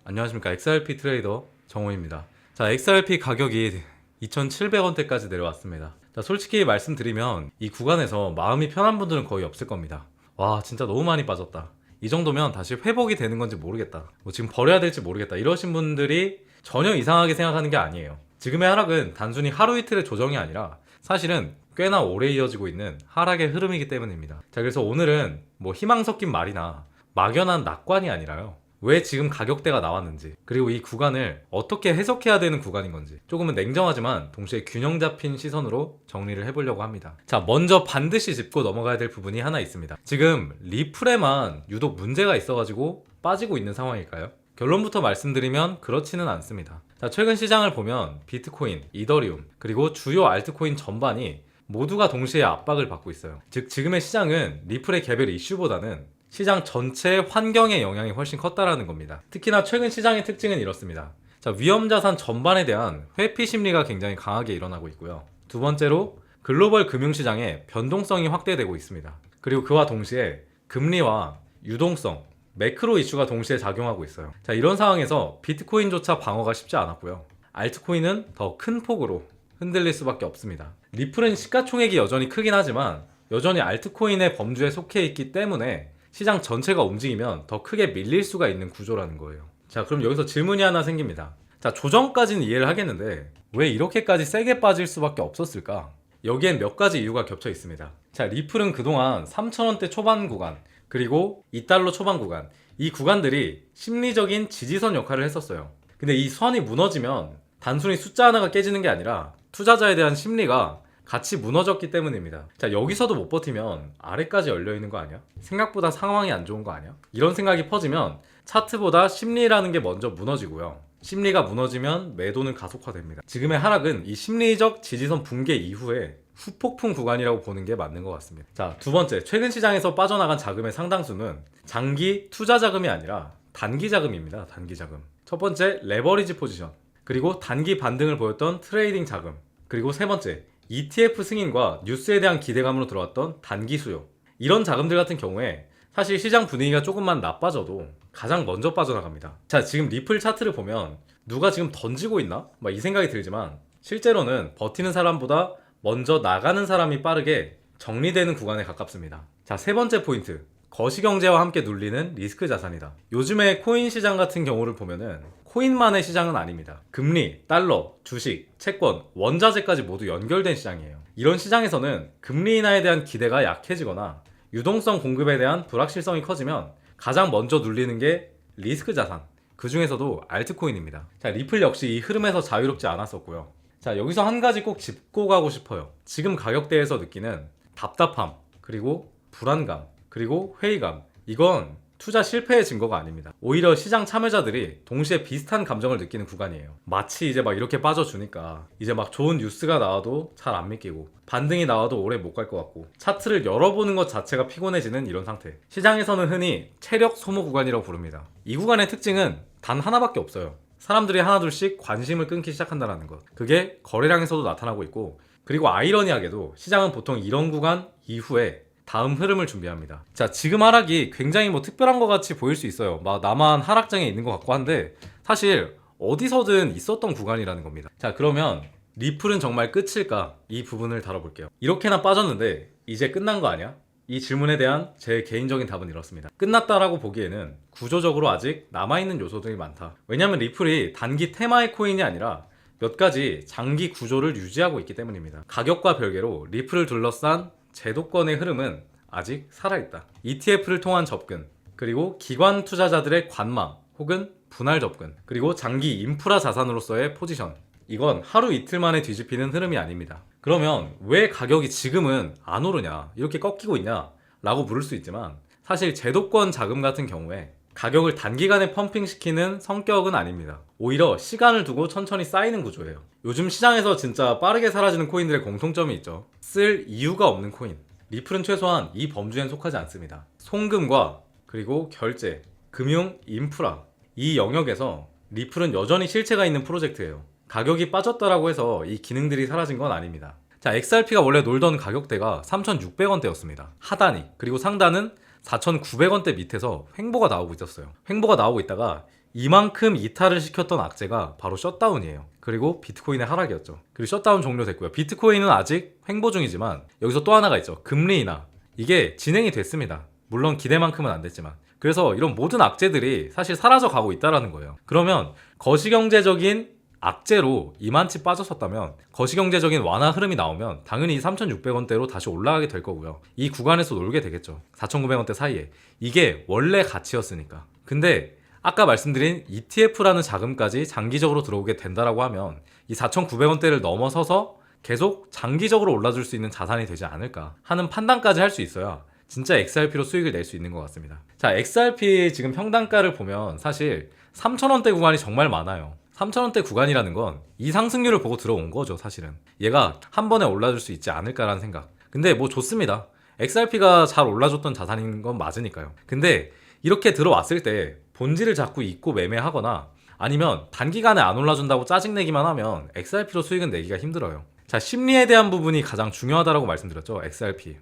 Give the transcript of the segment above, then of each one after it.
안녕하십니까. XRP 트레이더 정호입니다. 자, XRP 가격이 2,700원대까지 내려왔습니다. 자, 솔직히 말씀드리면 이 구간에서 마음이 편한 분들은 거의 없을 겁니다. 와, 진짜 너무 많이 빠졌다. 이 정도면 다시 회복이 되는 건지 모르겠다. 뭐 지금 버려야 될지 모르겠다. 이러신 분들이 전혀 이상하게 생각하는 게 아니에요. 지금의 하락은 단순히 하루 이틀의 조정이 아니라 사실은 꽤나 오래 이어지고 있는 하락의 흐름이기 때문입니다. 자, 그래서 오늘은 뭐 희망 섞인 말이나 막연한 낙관이 아니라요. 왜 지금 가격대가 나왔는지, 그리고 이 구간을 어떻게 해석해야 되는 구간인 건지 조금은 냉정하지만 동시에 균형 잡힌 시선으로 정리를 해보려고 합니다. 자, 먼저 반드시 짚고 넘어가야 될 부분이 하나 있습니다. 지금 리플에만 유독 문제가 있어가지고 빠지고 있는 상황일까요? 결론부터 말씀드리면 그렇지는 않습니다. 자, 최근 시장을 보면 비트코인, 이더리움, 그리고 주요 알트코인 전반이 모두가 동시에 압박을 받고 있어요. 즉, 지금의 시장은 리플의 개별 이슈보다는 시장 전체 환경의 영향이 훨씬 컸다라는 겁니다. 특히나 최근 시장의 특징은 이렇습니다. 자, 위험자산 전반에 대한 회피 심리가 굉장히 강하게 일어나고 있고요. 두 번째로 글로벌 금융시장의 변동성이 확대되고 있습니다. 그리고 그와 동시에 금리와 유동성, 매크로 이슈가 동시에 작용하고 있어요. 자, 이런 상황에서 비트코인조차 방어가 쉽지 않았고요. 알트코인은 더 큰 폭으로 흔들릴 수밖에 없습니다. 리플은 시가총액이 여전히 크긴 하지만 여전히 알트코인의 범주에 속해 있기 때문에 시장 전체가 움직이면 더 크게 밀릴 수가 있는 구조라는 거예요. 자, 그럼 여기서 질문이 하나 생깁니다. 자, 조정까지는 이해를 하겠는데 왜 이렇게까지 세게 빠질 수밖에 없었을까? 여기엔 몇 가지 이유가 겹쳐 있습니다. 자, 리플은 그동안 3,000원대 초반 구간, 그리고 2달러 초반 구간, 이 구간들이 심리적인 지지선 역할을 했었어요. 근데 이 선이 무너지면 단순히 숫자 하나가 깨지는 게 아니라 투자자에 대한 심리가 같이 무너졌기 때문입니다. 자, 여기서도 못 버티면 아래까지 열려있는 거 아니야? 생각보다 상황이 안 좋은 거 아니야? 이런 생각이 퍼지면 차트보다 심리라는 게 먼저 무너지고요. 심리가 무너지면 매도는 가속화됩니다. 지금의 하락은 이 심리적 지지선 붕괴 이후에 후폭풍 구간이라고 보는 게 맞는 것 같습니다. 자, 두 번째, 최근 시장에서 빠져나간 자금의 상당수는 장기 투자 자금이 아니라 단기 자금입니다. 단기 자금. 첫 번째, 레버리지 포지션, 그리고 단기 반등을 보였던 트레이딩 자금, 그리고 세 번째, ETF 승인과 뉴스에 대한 기대감으로 들어왔던 단기 수요. 이런 자금들 같은 경우에 사실 시장 분위기가 조금만 나빠져도 가장 먼저 빠져나갑니다. 자, 지금 리플 차트를 보면 누가 지금 던지고 있나? 막 이 생각이 들지만 실제로는 버티는 사람보다 먼저 나가는 사람이 빠르게 정리되는 구간에 가깝습니다. 자, 세 번째 포인트. 거시경제와 함께 눌리는 리스크 자산이다. 요즘에 코인 시장 같은 경우를 보면은 코인만의 시장은 아닙니다. 금리, 달러, 주식, 채권, 원자재까지 모두 연결된 시장이에요. 이런 시장에서는 금리 인하에 대한 기대가 약해지거나 유동성 공급에 대한 불확실성이 커지면 가장 먼저 눌리는 게 리스크 자산, 그 중에서도 알트코인입니다. 자, 리플 역시 이 흐름에서 자유롭지 않았었고요. 자, 여기서 한 가지 꼭 짚고 가고 싶어요. 지금 가격대에서 느끼는 답답함, 그리고 불안감, 그리고 회의감, 이건 투자 실패의 증거가 아닙니다. 오히려 시장 참여자들이 동시에 비슷한 감정을 느끼는 구간이에요. 마치 이제 막 이렇게 빠져주니까 이제 막 좋은 뉴스가 나와도 잘 안 믿기고 반등이 나와도 오래 못 갈 것 같고 차트를 열어보는 것 자체가 피곤해지는 이런 상태. 시장에서는 흔히 체력 소모 구간이라고 부릅니다. 이 구간의 특징은 단 하나밖에 없어요. 사람들이 하나둘씩 관심을 끊기 시작한다는 것. 그게 거래량에서도 나타나고 있고, 그리고 아이러니하게도 시장은 보통 이런 구간 이후에 다음 흐름을 준비합니다. 자, 지금 하락이 굉장히 뭐 특별한 것 같이 보일 수 있어요. 막 나만 하락장에 있는 것 같고 한데 사실 어디서든 있었던 구간이라는 겁니다. 자, 그러면 리플은 정말 끝일까? 이 부분을 다뤄볼게요. 이렇게나 빠졌는데 이제 끝난 거 아니야? 이 질문에 대한 제 개인적인 답은 이렇습니다. 끝났다라고 보기에는 구조적으로 아직 남아있는 요소들이 많다. 왜냐면 리플이 단기 테마의 코인이 아니라 몇 가지 장기 구조를 유지하고 있기 때문입니다. 가격과 별개로 리플을 둘러싼 제도권의 흐름은 아직 살아있다. ETF를 통한 접근, 그리고 기관 투자자들의 관망 혹은 분할 접근, 그리고 장기 인프라 자산으로서의 포지션, 이건 하루 이틀 만에 뒤집히는 흐름이 아닙니다. 그러면 왜 가격이 지금은 안 오르냐, 이렇게 꺾이고 있냐 라고 물을 수 있지만 사실 제도권 자금 같은 경우에 가격을 단기간에 펌핑시키는 성격은 아닙니다. 오히려 시간을 두고 천천히 쌓이는 구조예요. 요즘 시장에서 진짜 빠르게 사라지는 코인들의 공통점이 있죠. 쓸 이유가 없는 코인. 리플은 최소한 이 범주엔 속하지 않습니다. 송금과 그리고 결제, 금융, 인프라, 이 영역에서 리플은 여전히 실체가 있는 프로젝트예요. 가격이 빠졌다라고 해서 이 기능들이 사라진 건 아닙니다. 자, XRP가 원래 놀던 가격대가 3,600원대였습니다. 하단이. 그리고 상단은 4,900원대 밑에서 횡보가 나오고 있었어요. 횡보가 나오고 있다가 이만큼 이탈을 시켰던 악재가 바로 셧다운이에요. 그리고 비트코인의 하락이었죠. 그리고 셧다운 종료됐고요. 비트코인은 아직 횡보 중이지만 여기서 또 하나가 있죠. 금리 인하. 이게 진행이 됐습니다. 물론 기대만큼은 안 됐지만. 그래서 이런 모든 악재들이 사실 사라져 가고 있다는 거예요. 그러면 거시경제적인 악재로 이만치 빠졌었다면 거시경제적인 완화 흐름이 나오면 당연히 3,600원대로 다시 올라가게 될 거고요. 이 구간에서 놀게 되겠죠. 4,900원대 사이에. 이게 원래 가치였으니까. 근데 아까 말씀드린 ETF라는 자금까지 장기적으로 들어오게 된다라고 하면 이 4,900원대를 넘어서서 계속 장기적으로 올라줄 수 있는 자산이 되지 않을까 하는 판단까지 할 수 있어야 진짜 XRP로 수익을 낼 수 있는 것 같습니다. 자, XRP 지금 평단가를 보면 사실 3,000원대 구간이 정말 많아요. 3,000원대 구간이라는 건 이 상승률을 보고 들어온 거죠, 사실은. 얘가 한 번에 올라줄 수 있지 않을까라는 생각. 근데 뭐 좋습니다. XRP가 잘 올라줬던 자산인 건 맞으니까요. 근데 이렇게 들어왔을 때 본질을 자꾸 잊고 매매하거나 아니면 단기간에 안 올라준다고 짜증내기만 하면 XRP로 수익은 내기가 힘들어요. 자, 심리에 대한 부분이 가장 중요하다고 말씀드렸죠. XRP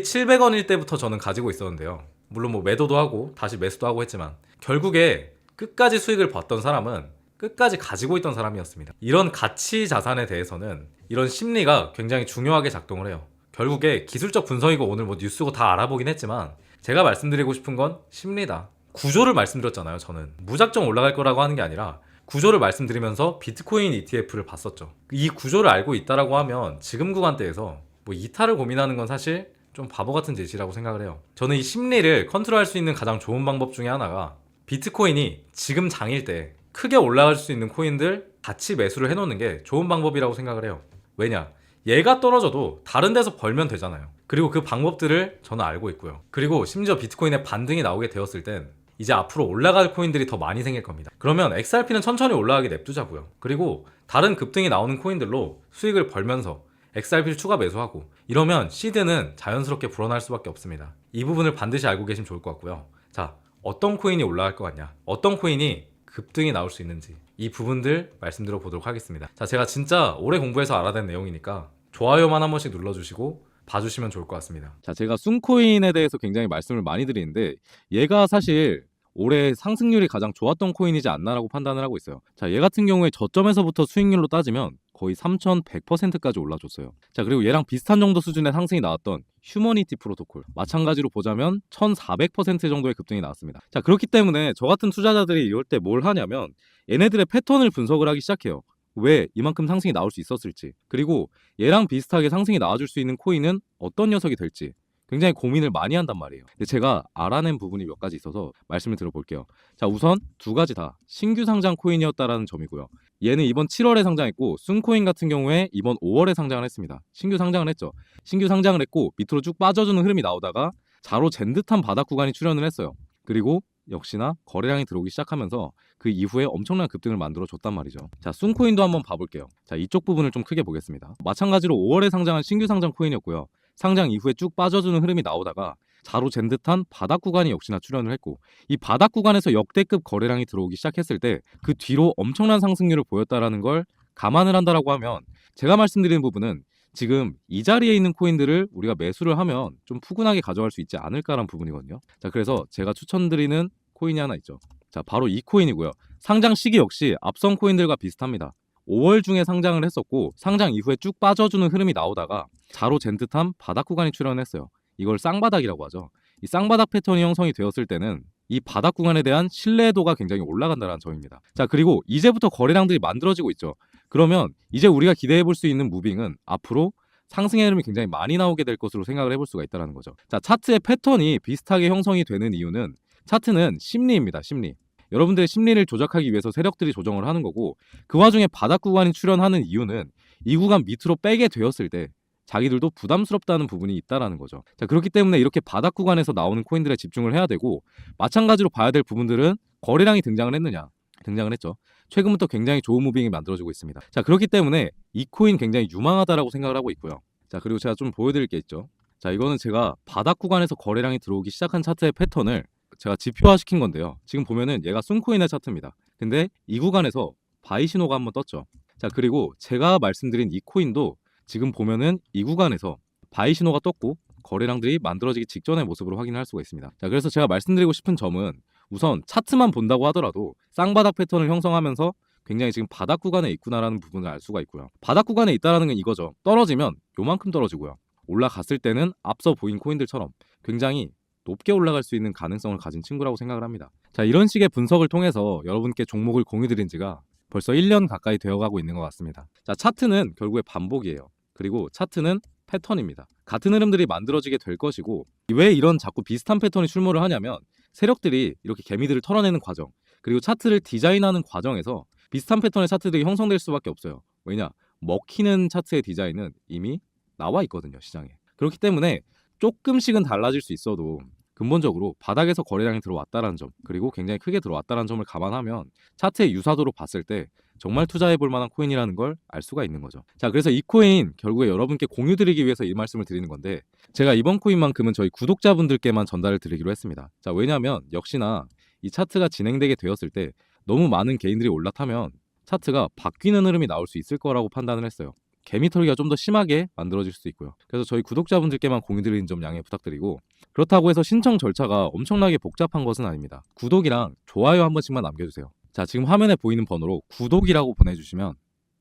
700원일 때부터 저는 가지고 있었는데요. 물론 뭐 매도도 하고 다시 매수도 하고 했지만 결국에 끝까지 수익을 봤던 사람은 끝까지 가지고 있던 사람이었습니다. 이런 가치 자산에 대해서는 이런 심리가 굉장히 중요하게 작동을 해요. 결국에 기술적 분석이고 오늘 뭐 뉴스고 다 알아보긴 했지만 제가 말씀드리고 싶은 건 심리다. 구조를 말씀드렸잖아요. 저는 무작정 올라갈 거라고 하는 게 아니라 구조를 말씀드리면서 비트코인 ETF를 봤었죠. 이 구조를 알고 있다라고 하면 지금 구간대에서 뭐 이탈을 고민하는 건 사실 좀 바보 같은 짓이라고 생각을 해요. 저는 이 심리를 컨트롤할 수 있는 가장 좋은 방법 중에 하나가 비트코인이 지금 장일 때 크게 올라갈 수 있는 코인들 같이 매수를 해놓는 게 좋은 방법이라고 생각을 해요. 왜냐? 얘가 떨어져도 다른 데서 벌면 되잖아요. 그리고 그 방법들을 저는 알고 있고요. 그리고 심지어 비트코인의 반등이 나오게 되었을 땐 이제 앞으로 올라갈 코인들이 더 많이 생길 겁니다. 그러면 XRP는 천천히 올라가게 냅두자고요. 그리고 다른 급등이 나오는 코인들로 수익을 벌면서 XRP를 추가 매수하고 이러면 시드는 자연스럽게 불어날 수밖에 없습니다. 이 부분을 반드시 알고 계시면 좋을 것 같고요. 자, 어떤 코인이 올라갈 것 같냐? 어떤 코인이 급등이 나올 수 있는지 이 부분들 말씀드려 보도록 하겠습니다. 자, 제가 진짜 오래 공부해서 알아낸 내용이니까 좋아요만 한 번씩 눌러주시고 봐주시면 좋을 것 같습니다. 자, 제가 순코인에 대해서 굉장히 말씀을 많이 드리는데 얘가 사실 올해 상승률이 가장 좋았던 코인이지 않나라고 판단을 하고 있어요. 자, 얘 같은 경우에 저점에서부터 수익률로 따지면 거의 3,100%까지 올라줬어요. 자, 그리고 얘랑 비슷한 정도 수준의 상승이 나왔던 휴머니티 프로토콜 마찬가지로 보자면 1,400% 정도의 급등이 나왔습니다. 자, 그렇기 때문에 저 같은 투자자들이 이럴 때 뭘 하냐면 얘네들의 패턴을 분석을 하기 시작해요. 왜 이만큼 상승이 나올 수 있었을지, 그리고 얘랑 비슷하게 상승이 나와줄 수 있는 코인은 어떤 녀석이 될지 굉장히 고민을 많이 한단 말이에요. 근데 제가 알아낸 부분이 몇 가지 있어서 말씀을 드려볼게요. 자, 우선 두 가지 다 신규 상장 코인이었다라는 점이고요. 얘는 이번 7월에 상장했고 순코인 같은 경우에 이번 5월에 상장을 했습니다. 신규 상장을 했죠. 신규 상장을 했고 밑으로 쭉 빠져주는 흐름이 나오다가 자로 잰 듯한 바닥 구간이 출현을 했어요. 그리고 역시나 거래량이 들어오기 시작하면서 그 이후에 엄청난 급등을 만들어 줬단 말이죠. 자, 순코인도 한번 봐볼게요. 자, 이쪽 부분을 좀 크게 보겠습니다. 마찬가지로 5월에 상장한 신규 상장 코인이었고요. 상장 이후에 쭉 빠져주는 흐름이 나오다가 자로 잰 듯한 바닥 구간이 역시나 출현을 했고 이 바닥 구간에서 역대급 거래량이 들어오기 시작했을 때 그 뒤로 엄청난 상승률을 보였다라는 걸 감안을 한다라고 하면 제가 말씀드리는 부분은 지금 이 자리에 있는 코인들을 우리가 매수를 하면 좀 푸근하게 가져갈 수 있지 않을까라는 부분이거든요. 자, 그래서 제가 추천드리는 코인이 하나 있죠. 자, 바로 이 코인이고요. 상장 시기 역시 앞선 코인들과 비슷합니다. 5월 중에 상장을 했었고 상장 이후에 쭉 빠져주는 흐름이 나오다가 자로 잰 듯한 바닥 구간이 출현했어요. 이걸 쌍바닥이라고 하죠. 이 쌍바닥 패턴이 형성이 되었을 때는 이 바닥 구간에 대한 신뢰도가 굉장히 올라간다는 점입니다. 자, 그리고 이제부터 거래량들이 만들어지고 있죠. 그러면 이제 우리가 기대해 볼 수 있는 무빙은 앞으로 상승의 흐름이 굉장히 많이 나오게 될 것으로 생각을 해볼 수가 있다는 거죠. 자, 차트의 패턴이 비슷하게 형성이 되는 이유는 차트는 심리입니다. 심리. 여러분들의 심리를 조작하기 위해서 세력들이 조정을 하는 거고 그 와중에 바닥 구간이 출현하는 이유는 이 구간 밑으로 빼게 되었을 때 자기들도 부담스럽다는 부분이 있다라는 거죠. 자, 그렇기 때문에 이렇게 바닥 구간에서 나오는 코인들에 집중을 해야 되고 마찬가지로 봐야 될 부분들은 거래량이 등장을 했느냐. 등장을 했죠. 최근부터 굉장히 좋은 무빙이 만들어지고 있습니다. 자, 그렇기 때문에 이 코인 굉장히 유망하다라고 생각을 하고 있고요. 자, 그리고 제가 좀 보여드릴 게 있죠. 자, 이거는 제가 바닥 구간에서 거래량이 들어오기 시작한 차트의 패턴을 제가 지표화시킨 건데요. 지금 보면은 얘가 순코인의 차트입니다. 근데 이 구간에서 바이 신호가 한번 떴죠. 자, 그리고 제가 말씀드린 이 코인도 지금 보면은 이 구간에서 바이 신호가 떴고 거래량들이 만들어지기 직전의 모습으로 확인할 수가 있습니다. 자, 그래서 제가 말씀드리고 싶은 점은 우선 차트만 본다고 하더라도 쌍바닥 패턴을 형성하면서 굉장히 지금 바닥 구간에 있구나라는 부분을 알 수가 있고요. 바닥 구간에 있다는 건 이거죠. 떨어지면 요만큼 떨어지고요. 올라갔을 때는 앞서 보인 코인들처럼 굉장히 높게 올라갈 수 있는 가능성을 가진 친구라고 생각을 합니다. 자, 이런 식의 분석을 통해서 여러분께 종목을 공유드린 지가 벌써 1년 가까이 되어가고 있는 것 같습니다. 자, 차트는 결국에 반복이에요. 그리고 차트는 패턴입니다. 같은 흐름들이 만들어지게 될 것이고, 왜 이런 자꾸 비슷한 패턴이 출몰을 하냐면 세력들이 이렇게 개미들을 털어내는 과정, 그리고 차트를 디자인하는 과정에서 비슷한 패턴의 차트들이 형성될 수밖에 없어요. 왜냐? 먹히는 차트의 디자인은 이미 나와 있거든요, 시장에. 그렇기 때문에 조금씩은 달라질 수 있어도 근본적으로 바닥에서 거래량이 들어왔다는 점, 그리고 굉장히 크게 들어왔다는 점을 감안하면 차트의 유사도로 봤을 때 정말 투자해 볼 만한 코인이라는 걸 알 수가 있는 거죠. 자, 그래서 이 코인 결국에 여러분께 공유 드리기 위해서 이 말씀을 드리는 건데, 제가 이번 코인만큼은 저희 구독자분들께만 전달을 드리기로 했습니다. 자, 왜냐면 역시나 이 차트가 진행되게 되었을 때 너무 많은 개인들이 올라타면 차트가 바뀌는 흐름이 나올 수 있을 거라고 판단을 했어요. 개미털기가 좀 더 심하게 만들어질 수도 있고요. 그래서 저희 구독자분들께만 공유드리는 점 양해 부탁드리고, 그렇다고 해서 신청 절차가 엄청나게 복잡한 것은 아닙니다. 구독이랑 좋아요 한 번씩만 남겨주세요. 자, 지금 화면에 보이는 번호로 구독이라고 보내주시면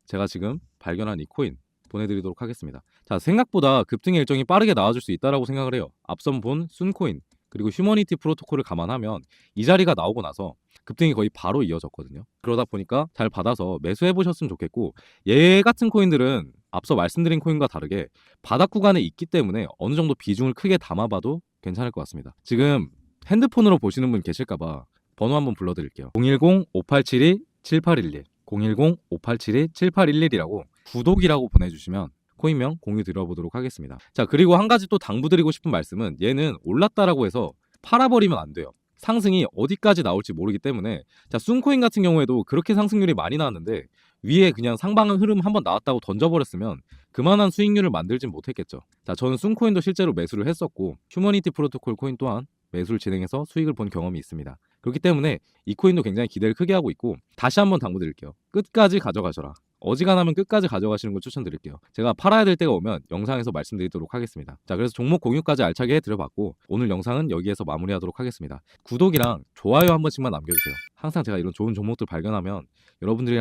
제가 지금 발견한 이 코인 보내드리도록 하겠습니다. 자, 생각보다 급등의 일정이 빠르게 나와줄 수 있다고 생각을 해요. 앞선 본 순코인 그리고 휴머니티 프로토콜을 감안하면 이 자리가 나오고 나서 급등이 거의 바로 이어졌거든요. 그러다 보니까 잘 받아서 매수해 보셨으면 좋겠고, 얘 같은 코인들은 앞서 말씀드린 코인과 다르게 바닥 구간에 있기 때문에 어느 정도 비중을 크게 담아봐도 괜찮을 것 같습니다. 지금 핸드폰으로 보시는 분 계실까봐 번호 한번 불러드릴게요. 010-5872-7811 010-5872-7811이라고 구독이라고 보내주시면 코인명 공유 드려보도록 하겠습니다. 자, 그리고 한 가지 또 당부드리고 싶은 말씀은, 얘는 올랐다라고 해서 팔아버리면 안 돼요. 상승이 어디까지 나올지 모르기 때문에. 자, 순코인 같은 경우에도 그렇게 상승률이 많이 나왔는데 위에 그냥 상방은 흐름 한번 나왔다고 던져버렸으면 그만한 수익률을 만들진 못했겠죠. 자, 저는 순코인도 실제로 매수를 했었고 휴머니티 프로토콜 코인 또한 매수를 진행해서 수익을 본 경험이 있습니다. 그렇기 때문에 이 코인도 굉장히 기대를 크게 하고 있고, 다시 한번 당부드릴게요. 끝까지 가져가셔라. 어지간하면 끝까지 가져가시는 걸 추천드릴게요. 제가 팔아야 될 때가 오면 영상에서 말씀드리도록 하겠습니다. 자, 그래서 종목 공유까지 알차게 해드려봤고 오늘 영상은 여기에서 마무리하도록 하겠습니다. 구독이랑 좋아요 한 번씩만 남겨주세요. 항상 제가 이런 좋은 종목들 발견하면 여러분들이랑